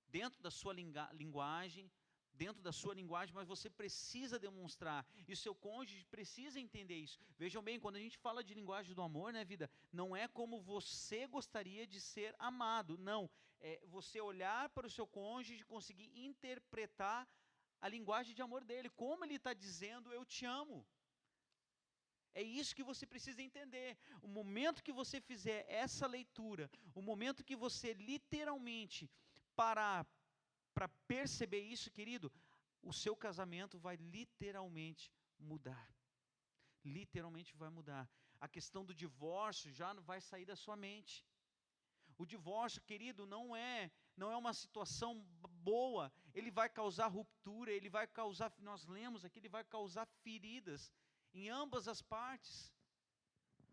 dentro da sua linguagem, mas você precisa demonstrar, e o seu cônjuge precisa entender isso. Vejam bem, quando a gente fala de linguagem do amor, né, vida, não é como você gostaria de ser amado, não, é você olhar para o seu cônjuge e conseguir interpretar a linguagem de amor dele, como ele está dizendo, eu te amo. É isso que você precisa entender. O momento que você fizer essa leitura, o momento que você literalmente parar para perceber isso, querido, o seu casamento vai literalmente mudar. Literalmente vai mudar. A questão do divórcio já não vai sair da sua mente. O divórcio, querido, não é uma situação boa. Ele vai causar ruptura, ele vai causar, nós lemos aqui, ele vai causar feridas em ambas as partes.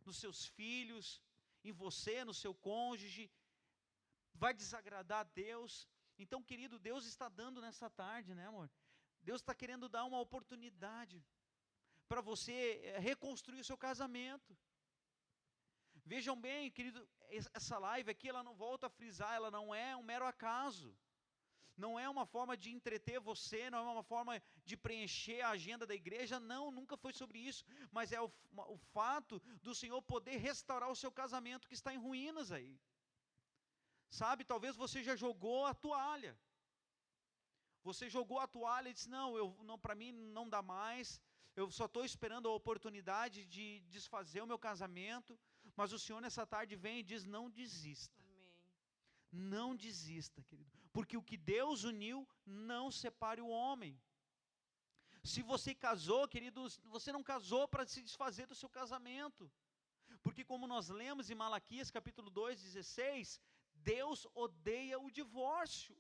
Nos seus filhos, em você, no seu cônjuge. Vai desagradar a Deus. Então, querido, Deus está dando nessa tarde, né, amor? Deus está querendo dar uma oportunidade para você reconstruir o seu casamento. Vejam bem, querido, essa live aqui, ela não volta a frisar, ela não é um mero acaso. Não é uma forma de entreter você, não é uma forma de preencher a agenda da igreja, não, nunca foi sobre isso. Mas é o fato do Senhor poder restaurar o seu casamento que está em ruínas aí. Sabe, talvez você já jogou a toalha. Você jogou a toalha e disse, não, para mim não dá mais. Eu só estou esperando a oportunidade de desfazer o meu casamento. Mas o Senhor nessa tarde vem e diz, não desista. Amém. Não desista, querido. Porque o que Deus uniu, não separe o homem. Se você casou, querido, você não casou para se desfazer do seu casamento. Porque como nós lemos em Malaquias capítulo 2:16, Deus odeia o divórcio.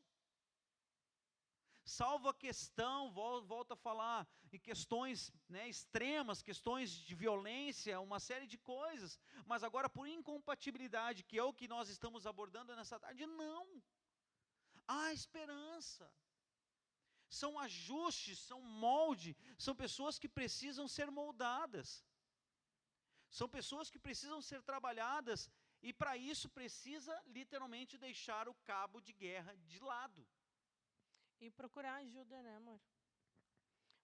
Salvo a questão, volto a falar, em questões extremas, questões de violência, uma série de coisas. Mas agora por incompatibilidade, que é o que nós estamos abordando nessa tarde, não. Há esperança. São ajustes, são molde, são pessoas que precisam ser moldadas. São pessoas que precisam ser trabalhadas e para isso precisa literalmente deixar o cabo de guerra de lado. E procurar ajuda, né, amor?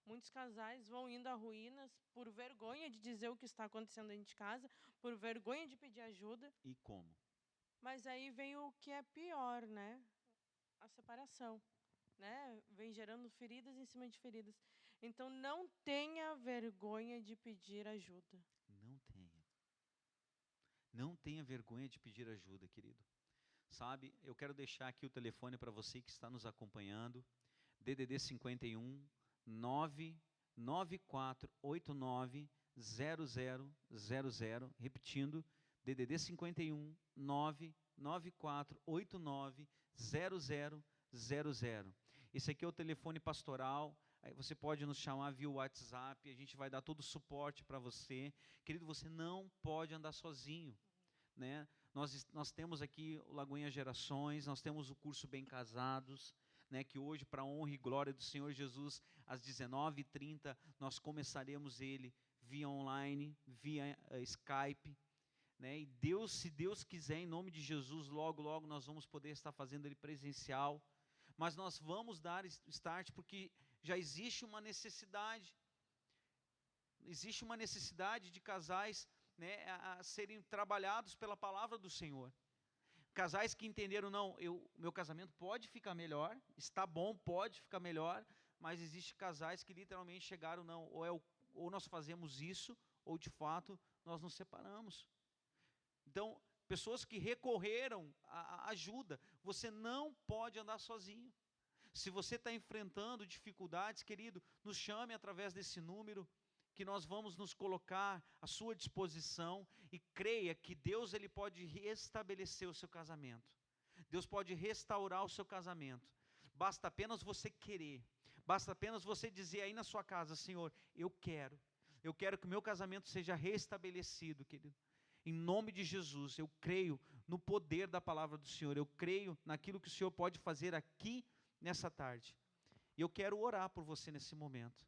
Muitos casais vão indo a ruínas por vergonha de dizer o que está acontecendo dentro de casa, por vergonha de pedir ajuda. E como? Mas aí vem o que é pior, né? A separação, né? Vem gerando feridas em cima de feridas. Então, não tenha vergonha de pedir ajuda. Não tenha. Não tenha vergonha de pedir ajuda, querido. Sabe, eu quero deixar aqui o telefone para você que está nos acompanhando. DDD 51 99489 0000. Repetindo, DDD 51 99489 0000. Esse aqui é o telefone pastoral. Aí você pode nos chamar via WhatsApp, a gente vai dar todo o suporte para você. Querido, você não pode andar sozinho, né? Nós temos aqui o Lagoinha Gerações, nós temos o curso Bem Casados, né, que hoje, para a honra e glória do Senhor Jesus, às 19h30, nós começaremos ele via online, via Skype, né, e Deus, se Deus quiser, em nome de Jesus, logo, logo nós vamos poder estar fazendo ele presencial, mas nós vamos dar start porque já existe uma necessidade de casais, né, a serem trabalhados pela palavra do Senhor. Casais que entenderam, meu casamento pode ficar melhor, está bom, pode ficar melhor, mas existem casais que literalmente chegaram, ou nós fazemos isso, ou de fato nós nos separamos. Então, pessoas que recorreram à ajuda. Você não pode andar sozinho. Se você está enfrentando dificuldades, querido, nos chame através desse número, que nós vamos nos colocar à sua disposição, e creia que Deus ele pode restabelecer o seu casamento. Deus pode restaurar o seu casamento. Basta apenas você querer. Basta apenas você dizer aí na sua casa: Senhor, eu quero que o meu casamento seja restabelecido, querido. Em nome de Jesus, eu creio no poder da palavra do Senhor. Eu creio naquilo que o Senhor pode fazer aqui nessa tarde. E eu quero orar por você nesse momento.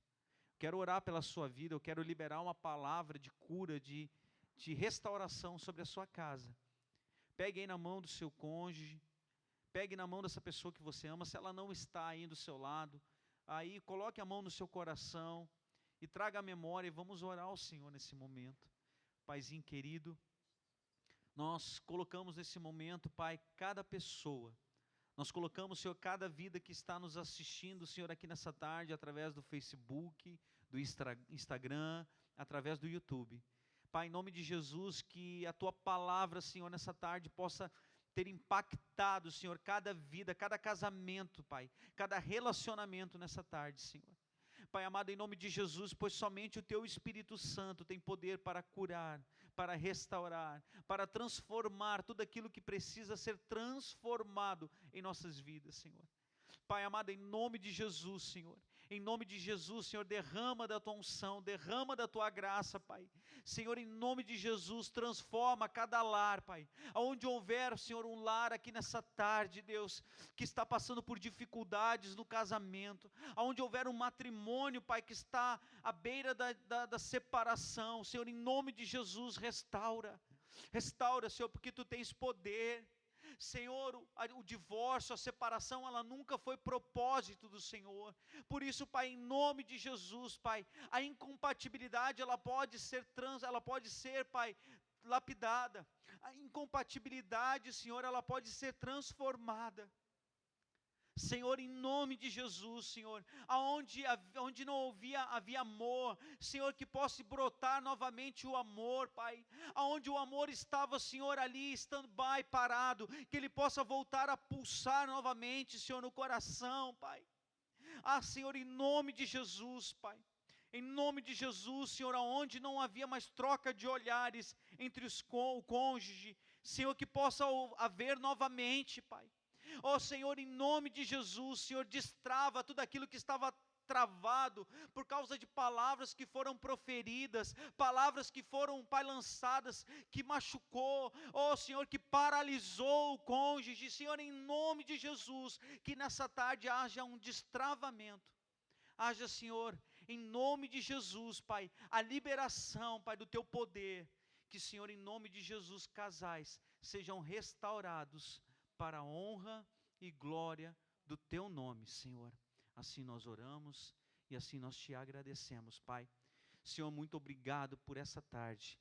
Quero orar pela sua vida. Eu quero liberar uma palavra de cura, de restauração sobre a sua casa. Pegue aí na mão do seu cônjuge. Pegue na mão dessa pessoa que você ama. Se ela não está aí do seu lado, aí coloque a mão no seu coração e traga a memória, e vamos orar ao Senhor nesse momento. Paizinho querido, nós colocamos nesse momento, Pai, cada pessoa. Nós colocamos, Senhor, cada vida que está nos assistindo, Senhor, aqui nessa tarde, através do Facebook, do Instagram, através do YouTube. Pai, em nome de Jesus, que a Tua palavra, Senhor, nessa tarde possa ter impactado, Senhor, cada vida, cada casamento, Pai, cada relacionamento nessa tarde, Senhor. Pai amado, em nome de Jesus, pois somente o Teu Espírito Santo tem poder para curar, para restaurar, para transformar tudo aquilo que precisa ser transformado em nossas vidas, Senhor. Pai amado, em nome de Jesus, Senhor, em nome de Jesus, Senhor, derrama da Tua unção, derrama da Tua graça, Pai. Senhor, em nome de Jesus, transforma cada lar, Pai. Aonde houver, Senhor, um lar aqui nessa tarde, Deus, que está passando por dificuldades no casamento, aonde houver um matrimônio, Pai, que está à beira da separação, Senhor, em nome de Jesus, restaura, Senhor, porque Tu tens poder. Senhor, o divórcio, a separação, ela nunca foi propósito do Senhor. Por isso, Pai, em nome de Jesus, Pai, a incompatibilidade, ela pode ser, Pai, lapidada. A incompatibilidade, Senhor, ela pode ser transformada. Senhor, em nome de Jesus, Senhor, onde não havia amor, Senhor, que possa brotar novamente o amor, Pai, aonde o amor estava, Senhor, ali, stand-by, parado, que ele possa voltar a pulsar novamente, Senhor, no coração, Pai. Senhor, em nome de Jesus, Pai, em nome de Jesus, Senhor, aonde não havia mais troca de olhares entre o cônjuge, Senhor, que possa haver novamente, Pai. Senhor, em nome de Jesus, Senhor, destrava tudo aquilo que estava travado por causa de palavras que foram proferidas, palavras que foram, Pai, lançadas, que machucou, Senhor, que paralisou o cônjuge. Senhor, em nome de Jesus, que nessa tarde haja um destravamento, haja, Senhor, em nome de Jesus, Pai, a liberação, Pai, do Teu poder, que, Senhor, em nome de Jesus, casais sejam restaurados para a honra e glória do Teu nome, Senhor. Assim nós oramos e assim nós Te agradecemos, Pai. Senhor, muito obrigado por essa tarde.